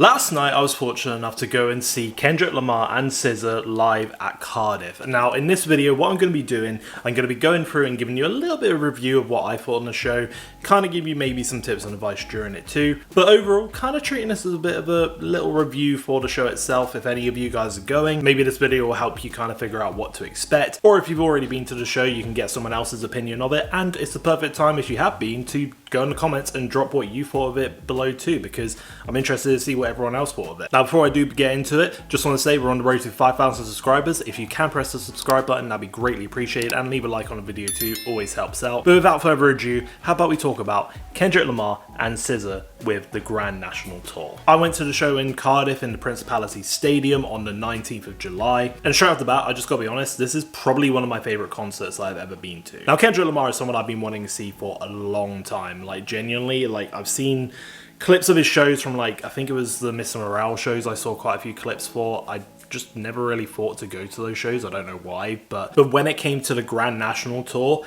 Last night I was fortunate enough to go and see Kendrick Lamar and SZA live at Cardiff. Now in this video what I'm going to be doing, I'm going to be going through and giving you a little bit of review of what I thought on the show, kind of give you maybe some tips and advice during it too, but overall kind of treating this as a bit of a little review for the show itself. If any of you guys are going, maybe this video will help you kind of figure out what to expect, or if you've already been to the show you can get someone else's opinion of it, and it's the perfect time if you have been to go in the comments and drop what you thought of it below too, because I'm interested to see what everyone else thought of it. Now before I do get into it, just want to say we're on the road to 5,000 subscribers. If you can press the subscribe button, that'd be greatly appreciated, and leave a like on the video too, always helps out. But without further ado, how about we talk about Kendrick Lamar and SZA with the Grand National Tour. I went to the show in Cardiff in the Principality Stadium on the 19th of July, and straight off the bat, I just gotta be honest, this is probably one of my favourite concerts I've ever been to. Now Kendrick Lamar is someone I've been wanting to see for a long time, like genuinely, like I've seen clips of his shows from like, I think it was the Mr. Morale shows I saw quite a few clips for. I just never really thought to go to those shows, I don't know why, but when it came to the Grand National Tour,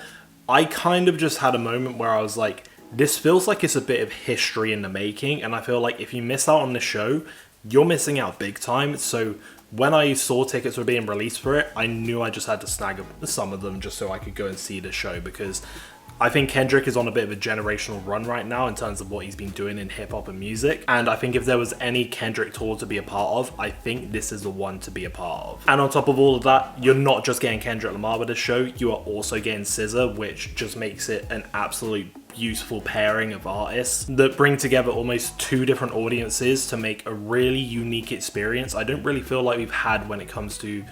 I kind of just had a moment where I was like, this feels like it's a bit of history in the making, and I feel like if you miss out on the show, you're missing out big time. So when I saw tickets were being released for it, I knew I just had to snag some of them just so I could go and see the show, because I think Kendrick is on a bit of a generational run right now in terms of what he's been doing in hip hop and music. And I think if there was any Kendrick tour to be a part of, I think this is the one to be a part of. And on top of all of that, you're not just getting Kendrick Lamar with this show, you are also getting SZA, which just makes it an absolute beautiful pairing of artists that bring together almost two different audiences to make a really unique experience I don't really feel like we've had when it comes to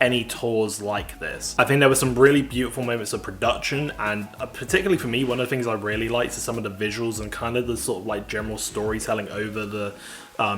any tours like this. I think there were some really beautiful moments of production, and particularly for me, one of the things I really liked is some of the visuals and kind of the sort of like general storytelling over the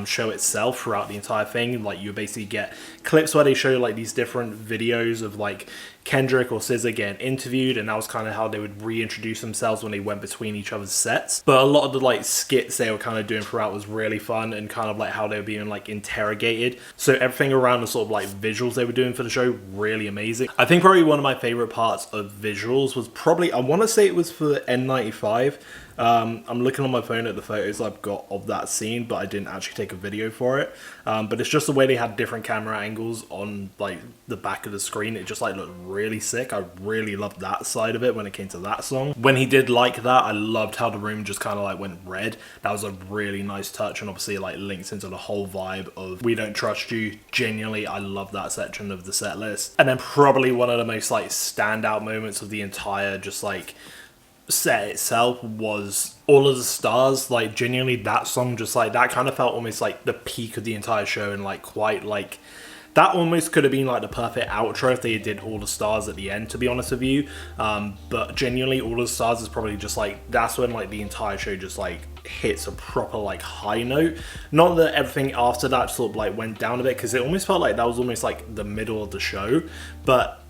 show itself throughout the entire thing. Like you basically get clips where they show like these different videos of like Kendrick or SZA getting interviewed, and that was kind of how they would reintroduce themselves when they went between each other's sets. But a lot of the like skits they were kind of doing throughout was really fun, and kind of like how they were being like interrogated. So everything around the sort of like visuals they were doing for the show, really amazing. I think probably one of my favorite parts of visuals was probably, I want to say it was for N95. I'm looking on my phone at the photos I've got of that scene, but I didn't actually take a video for it. But it's just the way they had different camera angles on like the back of the screen. It just like looked really sick. I really loved that side of it when it came to that song. When he did like that, I loved how the room just kind of like went red. That was a really nice touch, and obviously it like links into the whole vibe of We Don't Trust You. Genuinely, I love that section of the set list. And then probably one of the most like standout moments of the entire just like set itself was All of the Stars. Like genuinely, that song just like that kind of felt almost like the peak of the entire show, and like quite like that almost could have been like the perfect outro if they did All the Stars at the end, to be honest with you. But genuinely, All the Stars is probably just like, that's when like the entire show just like hits a proper like high note. Not that everything after that sort of like went down a bit, because it almost felt like that was almost like the middle of the show, but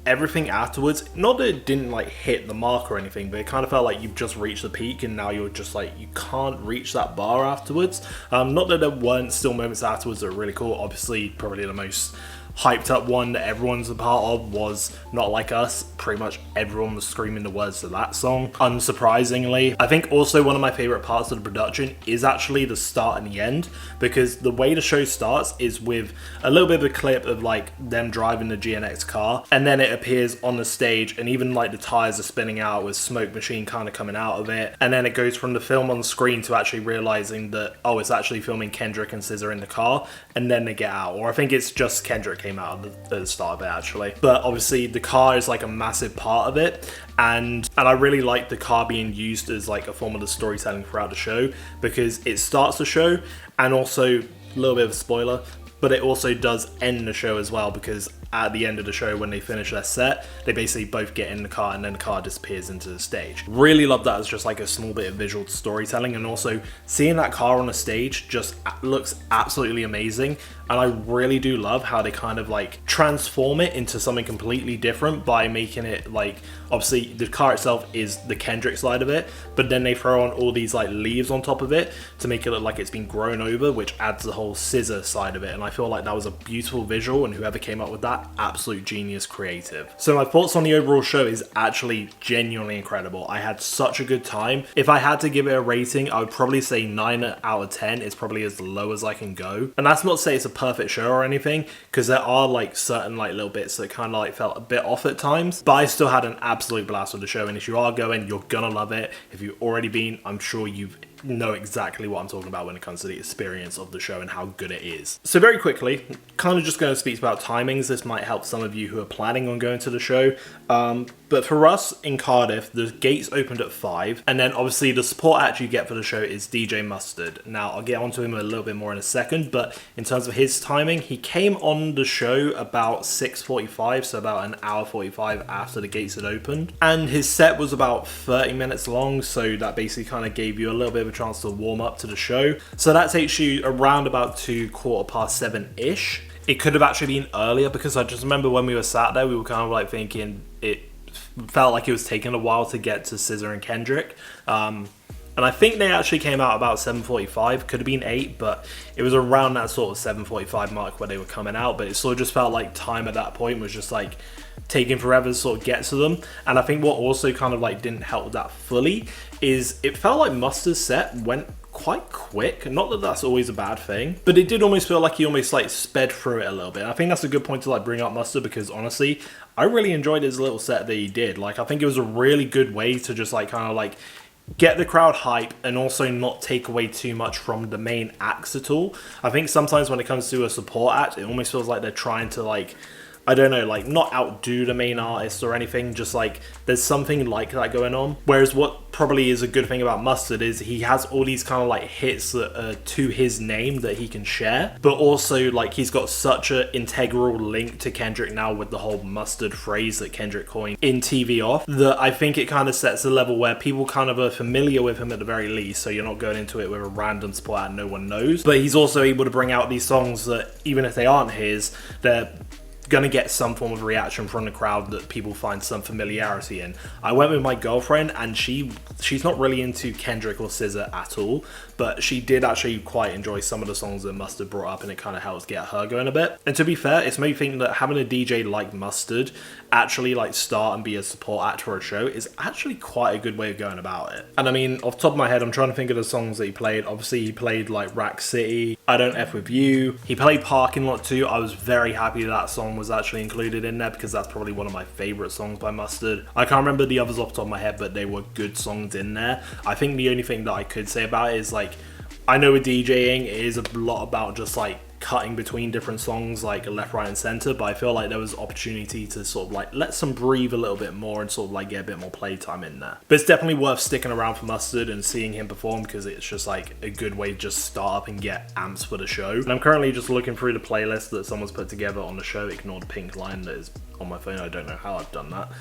everything afterwards, not that it didn't like hit the mark or anything, but it kind of felt like you've just reached the peak and now you're just like, you can't reach that bar afterwards. Not that there weren't still moments afterwards that are really cool. Obviously probably the most hyped up one that everyone's a part of was Not Like Us. Pretty much everyone was screaming the words to that song, unsurprisingly. I think also one of my favorite parts of the production is actually the start and the end, because the way the show starts is with a little bit of a clip of like them driving the GNX car, and then it appears on the stage, and even like the tires are spinning out with smoke machine kind of coming out of it, and then it goes from the film on the screen to actually realizing that, oh, it's actually filming Kendrick and SZA in the car, and then they get out. Or I think it's just Kendrick came out at the start of it actually, but obviously the car is like a massive part of it, and I really like the car being used as like a form of the storytelling throughout the show, because it starts the show, and also a little bit of a spoiler, but it also does end the show as well, because at the end of the show when they finish their set, they basically both get in the car and then the car disappears into the stage. Really love that as just like a small bit of visual storytelling, and also seeing that car on the stage just looks absolutely amazing. And I really do love how they kind of like transform it into something completely different by making it like, obviously the car itself is the Kendrick side of it, but then they throw on all these like leaves on top of it to make it look like it's been grown over, which adds the whole SZA side of it. And I feel like that was a beautiful visual, and whoever came up with that that absolute genius creative. So my thoughts on the overall show is actually genuinely incredible. I had such a good time. If I had to give it a rating, I would probably say 9 out of 10 is probably as low as I can go. And that's not to say it's a perfect show or anything, because there are like certain like little bits that kind of like felt a bit off at times, but I still had an absolute blast with the show. And if you are going, you're gonna love it. If you've already been, I'm sure you know exactly what I'm talking about when it comes to the experience of the show and how good it is. So very quickly, kind of just going to speak about timings. This might help some of you who are planning on going to the show. But for us in Cardiff, the gates opened at 5, and then obviously the support act you get for the show is DJ Mustard. Now I'll get onto him a little bit more in a second, but in terms of his timing, he came on the show about 6:45, so about an hour 45 after the gates had opened, and his set was about 30 minutes long, so that basically kind of gave you a little bit of a chance to warm up to the show. So that takes you around about to 7:15-ish. It could have actually been earlier, because I just remember when we were sat there, we were kind of like thinking it felt like it was taking a while to get to SZA and Kendrick. And I think they actually came out about 7:45, could have been 8, but it was around that sort of 7:45 mark where they were coming out. But it sort of just felt like time at that point was just like taking forever to sort of get to them. And I think what also kind of like didn't help that fully is it felt like Mustard's set went quite quick. Not that that's always a bad thing, but it did almost feel like he almost like sped through it a little bit. And I think that's a good point to like bring up Mustard, because honestly, I really enjoyed his little set that he did. Like, I think it was a really good way to just like kind of like get the crowd hype and also not take away too much from the main acts at all. I think sometimes when it comes to a support act, it almost feels like they're trying to like, I don't know, like not outdo the main artist or anything, just like there's something like that going on. Whereas what probably is a good thing about Mustard is he has all these kind of like hits that are to his name that he can share, but also like he's got such an integral link to Kendrick now with the whole Mustard phrase that Kendrick coined in TV Off, that I think it kind of sets a level where people kind of are familiar with him at the very least, so you're not going into it with a random support act no one knows. But he's also able to bring out these songs that even if they aren't his, they're gonna get some form of reaction from the crowd that people find some familiarity in. I went with my girlfriend, and she's not really into Kendrick or SZA at all, but she did actually quite enjoy some of the songs that Mustard brought up, and it kind of helps get her going a bit. And to be fair, it's made me think that having a DJ like Mustard actually like start and be a support act for a show is actually quite a good way of going about it. And I mean, off the top of my head, I'm trying to think of the songs that he played. Obviously he played like Rack City, I Don't F With You, he played Parking Lot 2. I was very happy that song was actually included in there, because that's probably one of my favorite songs by Mustard. I can't remember the others off the top of my head, but they were good songs in there. I think the only thing that I could say about it is like, I know with DJing it is a lot about just like cutting between different songs like left, right and center, but I feel like there was opportunity to sort of like let some breathe a little bit more and sort of like get a bit more playtime in there. But it's definitely worth sticking around for Mustard and seeing him perform, because it's just like a good way to just start up and get amps for the show. And I'm currently just looking through the playlist that someone's put together on the show. Ignore the pink line that is on my phone. I don't know how I've done that.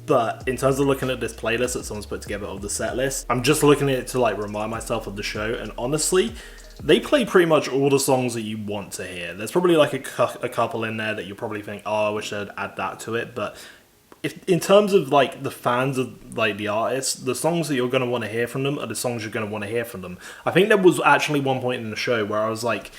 But in terms of looking at this playlist that someone's put together of the set list, I'm just looking at it to like remind myself of the show, and honestly, they play pretty much all the songs that you want to hear. There's probably like a couple in there that you probably think, oh, I wish I'd add that to it. But if in terms of like the fans of like the artists, the songs that you're going to want to hear from them are the songs you're going to want to hear from them. I think there was actually one point in the show where I was like,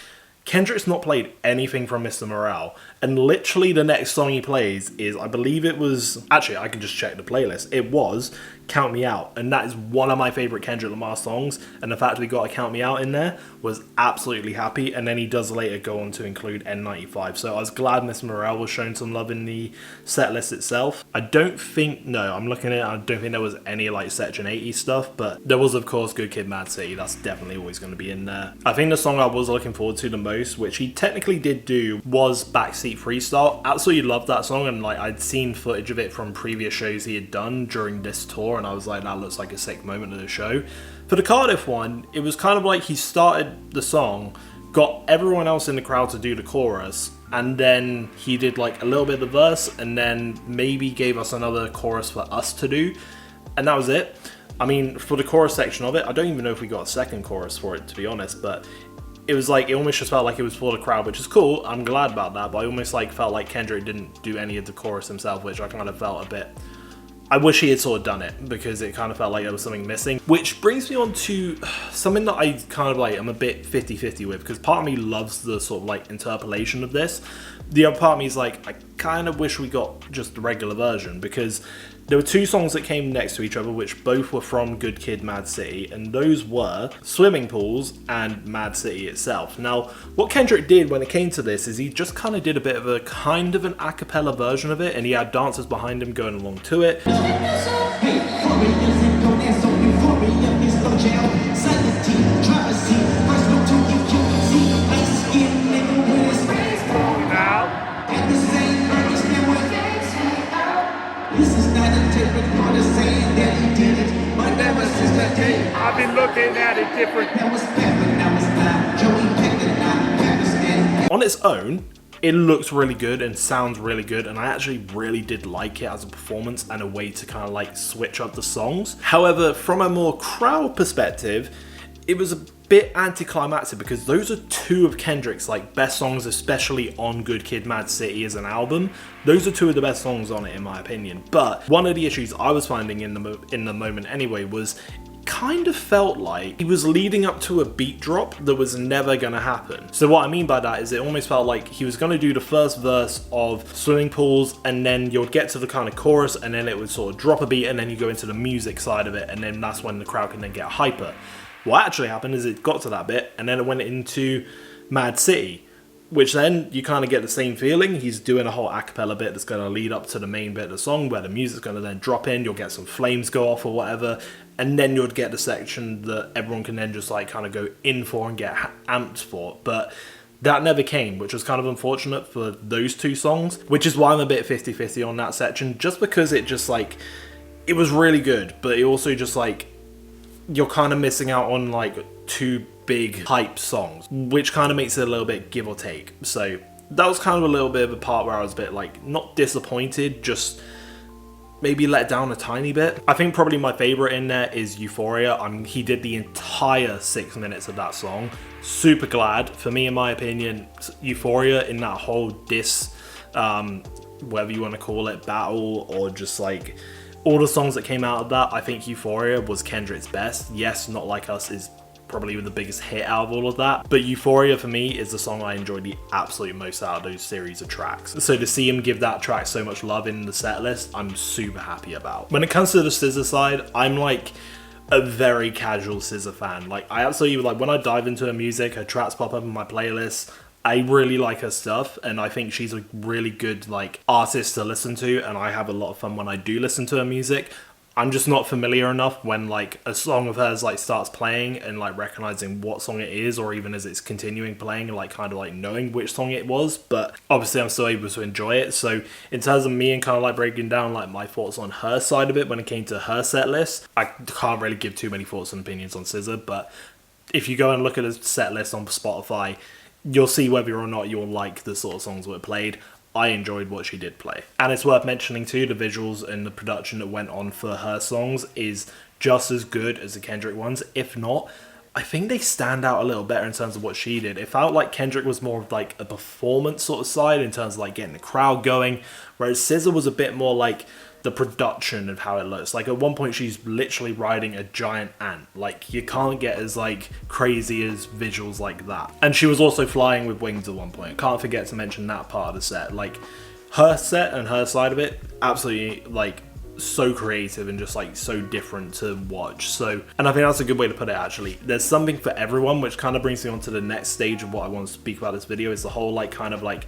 Kendrick's not played anything from Mr. Morale, and literally the next song he plays is, I believe it was, actually I can just check the playlist, it was Count Me Out, and that is one of my favourite Kendrick Lamar songs, and the fact that we got a Count Me Out in there was absolutely happy. And then he does later go on to include N95, so I was glad Mr. Morale was shown some love in the set list itself. I don't think, no, I'm looking at it, I don't think there was any like Section 80 stuff, but there was of course Good Kid Mad City, that's definitely always going to be in there. I think the song I was looking forward to the most, which he technically did do, was Backseat Freestyle. Absolutely loved that song, and like I'd seen footage of it from previous shows he had done during this tour, and I was like, that looks like a sick moment of the show. For the Cardiff one, it was kind of like he started the song, got everyone else in the crowd to do the chorus, and then he did like a little bit of the verse, and then maybe gave us another chorus for us to do, and that was it. I mean, for the chorus section of it, I don't even know if we got a second chorus for it, to be honest, but it was like, it almost just felt like it was for the crowd, which is cool. I'm glad about that, but I almost like felt like Kendrick didn't do any of the chorus himself, which I kind of felt a bit I wish he had sort of done it, because it kind of felt like there was something missing. Which brings me on to something that I kind of like, I'm a bit 50-50 with, because part of me loves the sort of like interpolation of this. The other part of me is like, I kind of wish we got just the regular version, because there were two songs that came next to each other, which both were from Good Kid, Mad City, and those were Swimming Pools and Mad City itself. Now, what Kendrick did when it came to this is he just kind of did a bit of a kind of an a cappella version of it, and he had dancers behind him going along to it. I've been looking at it different. On its own, it looks really good and sounds really good, and I actually really did like it as a performance and a way to kind of like switch up the songs. However, from a more crowd perspective, it was a bit anticlimactic, because those are two of Kendrick's like best songs, especially on Good Kid, Mad City as an album. Those are two of the best songs on it, in my opinion. But one of the issues I was finding in the moment anyway was kind of felt like he was leading up to a beat drop that was never gonna happen. So what I mean by that is it almost felt like he was gonna do the first verse of Swimming Pools, and then you'd get to the kind of chorus, and then it would sort of drop a beat, and then you go into the music side of it, and then that's when the crowd can then get hyper. What actually happened is it got to that bit, and then it went into Mad City, which then you kind of get the same feeling. He's doing a whole a cappella bit that's going to lead up to the main bit of the song, where the music's going to then drop in, you'll get some flames go off or whatever, and then you'd get the section that everyone can then just like kind of go in for and get amped for. But that never came, which was kind of unfortunate for those two songs, which is why I'm a bit 50-50 on that section, just because it just like, it was really good, but it also just like, you're kind of missing out on like two big hype songs, which kind of makes it a little bit give or take. So that was kind of a little bit of a part where I was a bit like, not disappointed, just maybe let down a tiny bit. I think probably my favorite in there is Euphoria. He did the entire 6 minutes of that song. Super glad. For me, in my opinion, Euphoria in that whole diss, whatever you want to call it, battle, or just like all the songs that came out of that, I think Euphoria was Kendrick's best. Yes, Not Like Us is probably the biggest hit out of all of that, but Euphoria for me is the song I enjoyed the absolute most out of those series of tracks. So to see him give that track so much love in the set list, I'm super happy about. When it comes to the SZA side, I'm like a very casual SZA fan. Like, I absolutely, like, when I dive into her music, her tracks pop up in my playlist, I really like her stuff, and I think she's a really good like artist to listen to, and I have a lot of fun when I do listen to her music. I'm just not familiar enough when like a song of hers like starts playing and like recognizing what song it is, or even as it's continuing playing and like kind of like knowing which song it was. But obviously I'm still able to enjoy it. So in terms of me and kind of like breaking down like my thoughts on her side of it when it came to her set list, I can't really give too many thoughts and opinions on SZA, but if you go and look at the set list on Spotify, you'll see whether or not you'll like the sort of songs that were played. I enjoyed what she did play. And it's worth mentioning too, the visuals and the production that went on for her songs is just as good as the Kendrick ones. If not, I think they stand out a little better in terms of what she did. It felt like Kendrick was more of like a performance sort of side in terms of like getting the crowd going, whereas SZA was a bit more like the production of how it looks. Like at one point she's literally riding a giant ant. Like you can't get as like crazy as visuals like that. And she was also flying with wings at one point. Can't forget to mention that part of the set. Like her set and her side of it, absolutely like so creative and just like so different to watch. So, and I think that's a good way to put it actually. There's something for everyone, which kind of brings me on to the next stage of what I want to speak about this video, is the whole like kind of like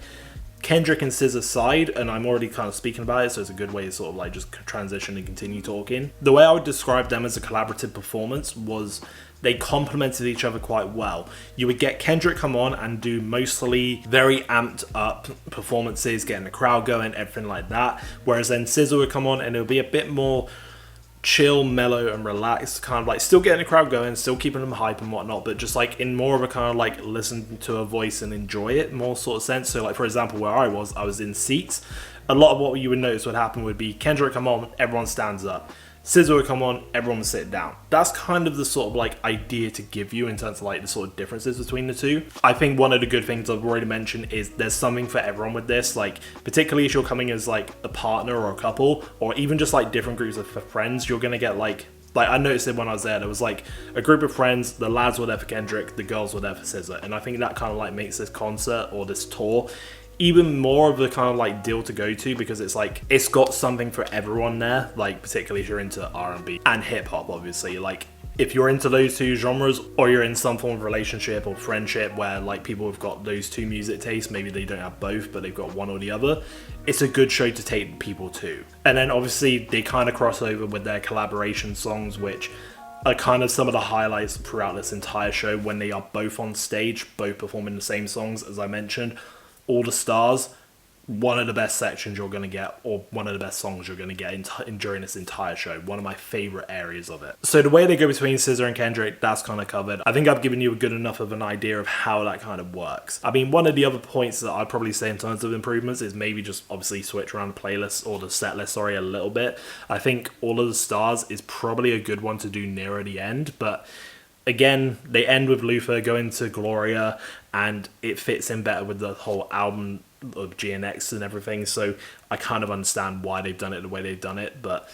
Kendrick and SZA side, and I'm already kind of speaking about it, so it's a good way to sort of like just transition and continue talking. The way I would describe them as a collaborative performance was they complemented each other quite well. You would get Kendrick come on and do mostly very amped up performances, getting the crowd going, everything like that, whereas then SZA would come on and it would be a bit more chill, mellow and relaxed, kind of like still getting the crowd going, still keeping them hype and whatnot, but just like in more of a kind of like listen to her voice and enjoy it more sort of sense. So like for example, where I was in seats, a lot of what you would notice would happen would be Kendrick come on, everyone stands up. SZA would come on, everyone would sit down. That's kind of the sort of like idea to give you in terms of like the sort of differences between the two. I think one of the good things I've already mentioned is there's something for everyone with this, like particularly if you're coming as like a partner or a couple, or even just like different groups of friends, you're gonna get like I noticed it when I was there was like a group of friends, the lads were there for Kendrick, the girls were there for SZA, and I think that kind of like makes this concert or this tour even more of the kind of like deal to go to, because it's like it's got something for everyone there, like particularly if you're into R&B and hip-hop. Obviously, like if you're into those two genres, or you're in some form of relationship or friendship where like people have got those two music tastes, maybe they don't have both but they've got one or the other, it's a good show to take people to. And then obviously they kind of cross over with their collaboration songs, which are kind of some of the highlights throughout this entire show, when they are both on stage, both performing the same songs. As I mentioned, All the Stars, one of the best sections you're going to get, or one of the best songs you're going to get during this entire show. One of my favourite areas of it. So the way they go between SZA and Kendrick, that's kind of covered. I think I've given you a good enough of an idea of how that kind of works. I mean, one of the other points that I'd probably say in terms of improvements is maybe just obviously switch around the playlist, or the set list, sorry, a little bit. I think All of the Stars is probably a good one to do nearer the end, but again, they end with Luther going to Gloria, and it fits in better with the whole album of GNX and everything, so I kind of understand why they've done it the way they've done it. But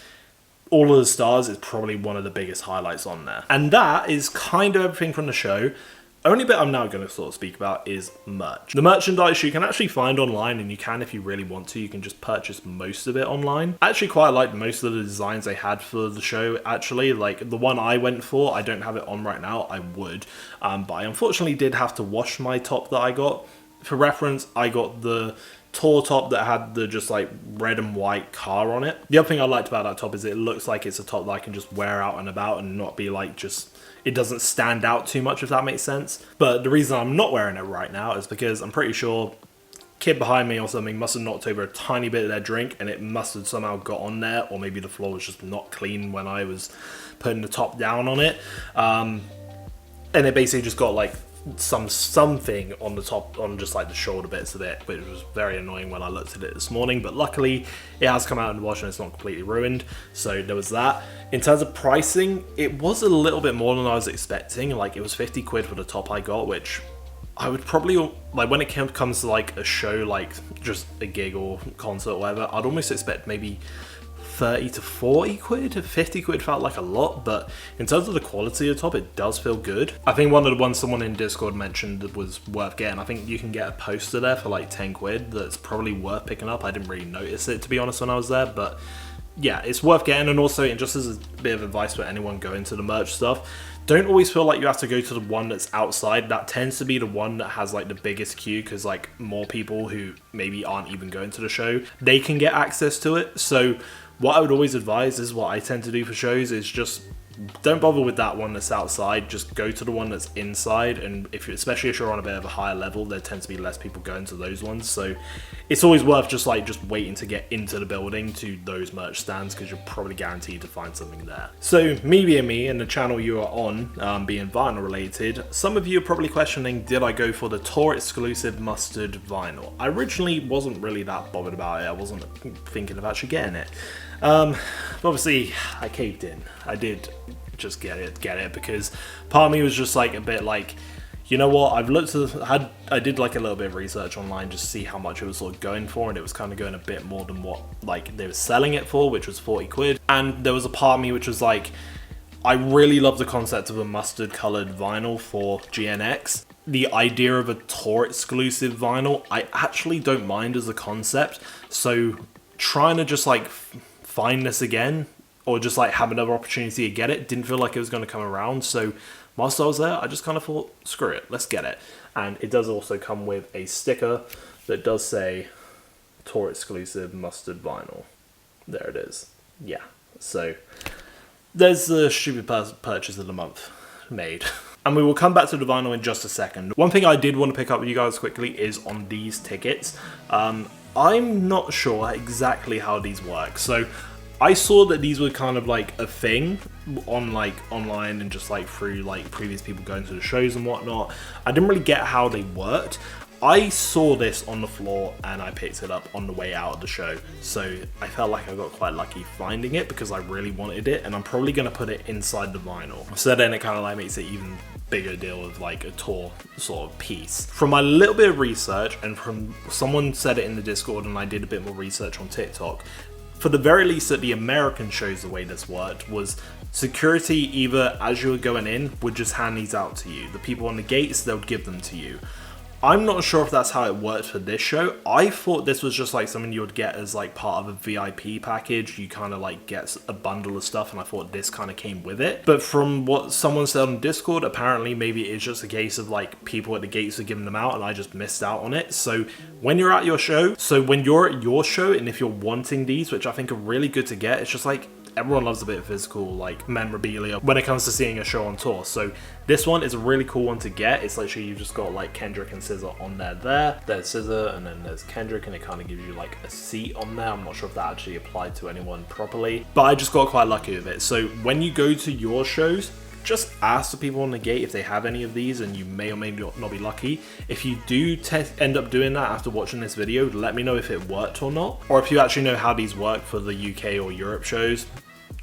All of the Stars is probably one of the biggest highlights on there. And that is kind of everything from the show. Only bit I'm now going to sort of speak about is merch. The merchandise you can actually find online, and you can, if you really want to, you can just purchase most of it online. I actually quite liked most of the designs they had for the show, actually. Like the one I went for, I don't have it on right now, I would. But I unfortunately did have to wash my top that I got. For reference, I got the tour top that had the just like red and white car on it. The other thing I liked about that top is it looks like it's a top that I can just wear out and about and not be like just... it doesn't stand out too much, if that makes sense. But the reason I'm not wearing it right now is because I'm pretty sure kid behind me or something must have knocked over a tiny bit of their drink, and it must have somehow got on there, or maybe the floor was just not clean when I was putting the top down on it. And it basically just got like something on the top, on just like the shoulder bits of it, which was very annoying when I looked at it this morning. But luckily it has come out in the wash and it's not completely ruined, so there was that. In terms of pricing, it was a little bit more than I was expecting. Like, it was 50 quid for the top I got, which I would probably, like, when it comes to like a show, like just a gig or concert or whatever, I'd almost expect maybe 30 to 40 quid. 50 quid felt like a lot, but in terms of the quality of the top, it does feel good. I think one of the ones someone in Discord mentioned that was worth getting, I think you can get a poster there for like 10 quid that's probably worth picking up. I didn't really notice it, to be honest, when I was there, but yeah, it's worth getting. And also, and just as a bit of advice for anyone going to the merch stuff, don't always feel like you have to go to the one that's outside. That tends to be the one that has like the biggest queue, because like more people who maybe aren't even going to the show, they can get access to it. So what I would always advise, is what I tend to do for shows, is just don't bother with that one that's outside, just go to the one that's inside. And especially if you're on a bit of a higher level, there tends to be less people going to those ones, so it's always worth just waiting to get into the building to those merch stands, because you're probably guaranteed to find something there. So me being me, and the channel you are on being vinyl related, some of you are probably questioning, did I go for the tour exclusive mustard vinyl? I originally wasn't really that bothered about it. I wasn't thinking of actually getting it. Obviously I caved in. I did just get it, because part of me was just like a bit like, you know what, I did like a little bit of research online just to see how much it was sort of going for, and it was kind of going a bit more than what like they were selling it for, which was 40 quid. And there was a part of me which was like, I really love the concept of a mustard colored vinyl for GNX. The idea of a tour exclusive vinyl, I actually don't mind as a concept. So trying to just like find this again, or just like have another opportunity to get it, didn't feel like it was going to come around. So whilst I was there, I just kind of thought, screw it, let's get it. And it does also come with a sticker that does say tour exclusive mustard vinyl. There it is. Yeah, so there's the stupid purchase of the month made. And we will come back to the vinyl in just a second. One thing I did want to pick up with you guys quickly is on these tickets. I'm not sure exactly how these work. So I saw that these were kind of like a thing on like online and just like through like previous people going to the shows and whatnot. I didn't really get how they worked. I saw this on the floor and I picked it up on the way out of the show. So I felt like I got quite lucky finding it because I really wanted it, and I'm probably going to put it inside the vinyl. So then it kind of like makes it even bigger deal of like a tour sort of piece. From my little bit of research, and from someone said it in the Discord, and I did a bit more research on TikTok, for the very least at the American shows, the way this worked was security, either as you were going in, would just hand these out to you. The people on the gates, they would give them to you. I'm not sure if that's how it worked for this show. I thought this was just like something you would get as like part of a VIP package. You kind of like get a bundle of stuff, and I thought this kind of came with it. But from what someone said on Discord, apparently maybe it's just a case of like people at the gates are giving them out and I just missed out on it. So when you're at your show, and if you're wanting these, which I think are really good to get, it's just like everyone loves a bit of physical like memorabilia when it comes to seeing a show on tour. So this one is a really cool one to get. It's literally you've just got like Kendrick and SZA on there. There's SZA and then there's Kendrick, and it kind of gives you like a seat on there. I'm not sure if that actually applied to anyone properly, but I just got quite lucky with it. So when you go to your shows, just ask the people on the gate if they have any of these, and you may or may not be lucky. If you do end up doing that after watching this video, let me know if it worked or not, or if you actually know how these work for the UK or Europe shows.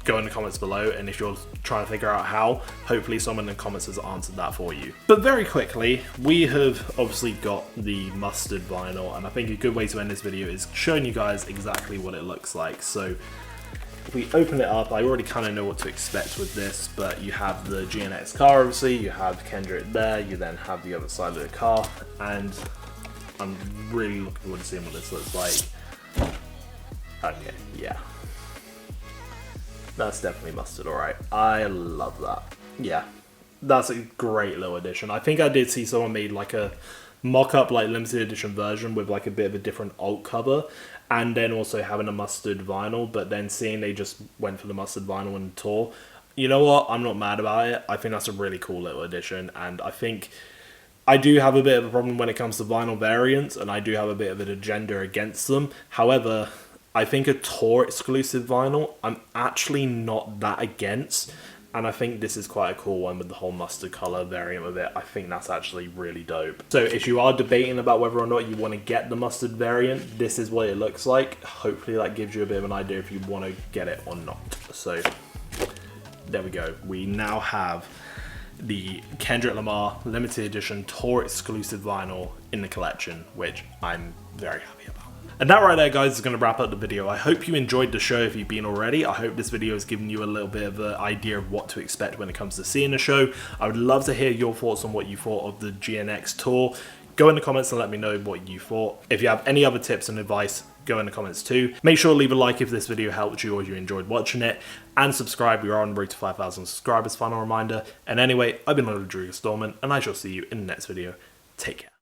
Go in the comments below, and if you're trying to figure out how, hopefully someone in the comments has answered that for you. But very quickly, we have obviously got the mustard vinyl, and I think a good way to end this video is showing you guys exactly what it looks like. So if we open it up, I already kind of know what to expect with this, but you have the GNX car, obviously, you have Kendrick there, you then have the other side of the car, and I'm really looking forward to seeing what this looks like. Okay, yeah. That's definitely mustard, alright. I love that. Yeah, that's a great little addition. I think I did see someone made like a mock-up like limited edition version with like a bit of a different alt cover, and then also having a mustard vinyl, but then seeing they just went for the mustard vinyl and tour. You know what? I'm not mad about it. I think that's a really cool little addition, and I think I do have a bit of a problem when it comes to vinyl variants, and I do have a bit of an agenda against them. However, I think a tour exclusive vinyl, I'm actually not that against, and I think this is quite a cool one with the whole mustard color variant of it. I think that's actually really dope. So if you are debating about whether or not you want to get the mustard variant, this is what it looks like. Hopefully that gives you a bit of an idea if you want to get it or not. So there we go. We now have the Kendrick Lamar limited edition tour exclusive vinyl in the collection, which I'm very happy about. And that right there, guys, is going to wrap up the video. I hope you enjoyed the show if you've been already. I hope this video has given you a little bit of an idea of what to expect when it comes to seeing the show. I would love to hear your thoughts on what you thought of the GNX tour. Go in the comments and let me know what you thought. If you have any other tips and advice, go in the comments too. Make sure to leave a like if this video helped you or you enjoyed watching it, and subscribe. We are on the road to 5,000 subscribers, final reminder. And anyway, I've been Drew Storman, and I shall see you in the next video. Take care.